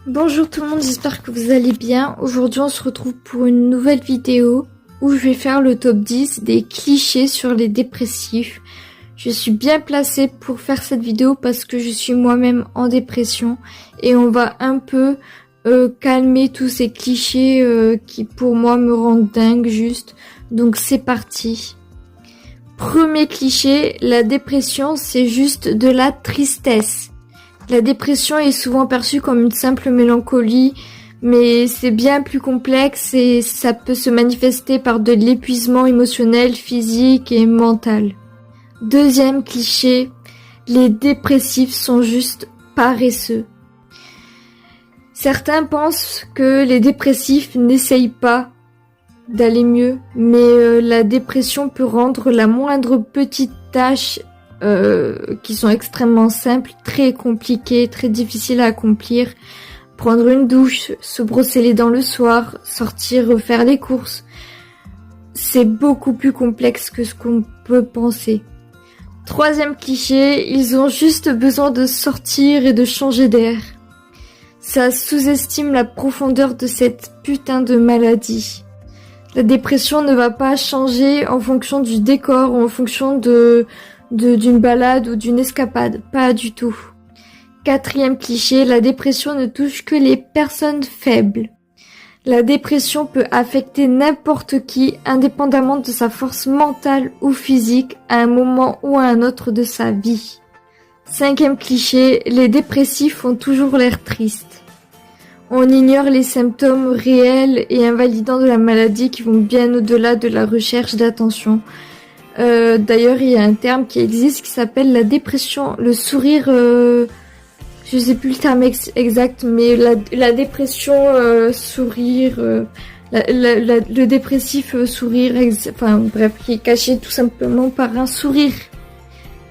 Bonjour tout le monde, j'espère que vous allez bien. Aujourd'hui on se retrouve pour une nouvelle vidéo où je vais faire le top 10 des clichés sur les dépressifs. Je suis bien placée pour faire cette vidéo parce que je suis moi-même en dépression et on va un peu calmer tous ces clichés qui pour moi me rendent dingue juste. Donc c'est parti. Premier cliché, la dépression c'est juste de la tristesse. La dépression est souvent perçue comme une simple mélancolie, mais c'est bien plus complexe et ça peut se manifester par de l'épuisement émotionnel, physique et mental. Deuxième cliché, les dépressifs sont juste paresseux. Certains pensent que les dépressifs n'essayent pas d'aller mieux, mais la dépression peut rendre la moindre petite tâche qui sont extrêmement simples, très compliquées, très difficiles à accomplir. Prendre une douche, se brosser les dents le soir, sortir faire les courses. C'est beaucoup plus complexe que ce qu'on peut penser. Troisième cliché, ils ont juste besoin de sortir et de changer d'air. Ça sous-estime la profondeur de cette putain de maladie. La dépression ne va pas changer en fonction du décor ou en fonction d'une balade ou d'une escapade, pas du tout. Quatrième cliché, la dépression ne touche que les personnes faibles. La dépression peut affecter n'importe qui, indépendamment de sa force mentale ou physique, à un moment ou à un autre de sa vie. Cinquième cliché, les dépressifs ont toujours l'air tristes. On ignore les symptômes réels et invalidants de la maladie qui vont bien au-delà de la recherche d'attention. D'ailleurs, il y a un terme qui existe qui s'appelle la dépression, le sourire, je sais plus le terme exact, mais la dépression sourire, le dépressif sourire, enfin bref, qui est caché tout simplement par un sourire.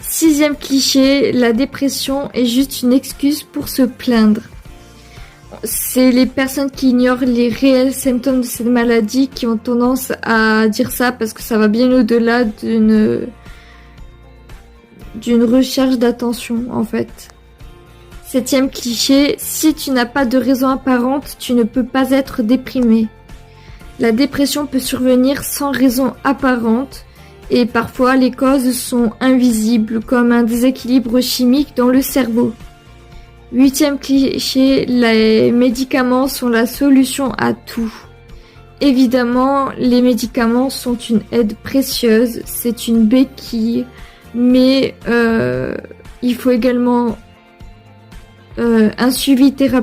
Sixième cliché, la dépression est juste une excuse pour se plaindre. C'est les personnes qui ignorent les réels symptômes de cette maladie qui ont tendance à dire ça parce que ça va bien au-delà d'une recherche d'attention en fait. Septième cliché, si tu n'as pas de raison apparente, tu ne peux pas être déprimé. La dépression peut survenir sans raison apparente et parfois les causes sont invisibles comme un déséquilibre chimique dans le cerveau. Huitième cliché, les médicaments sont la solution à tout. Évidemment, les médicaments sont une aide précieuse, c'est une béquille, mais il faut également un suivi thérapeutique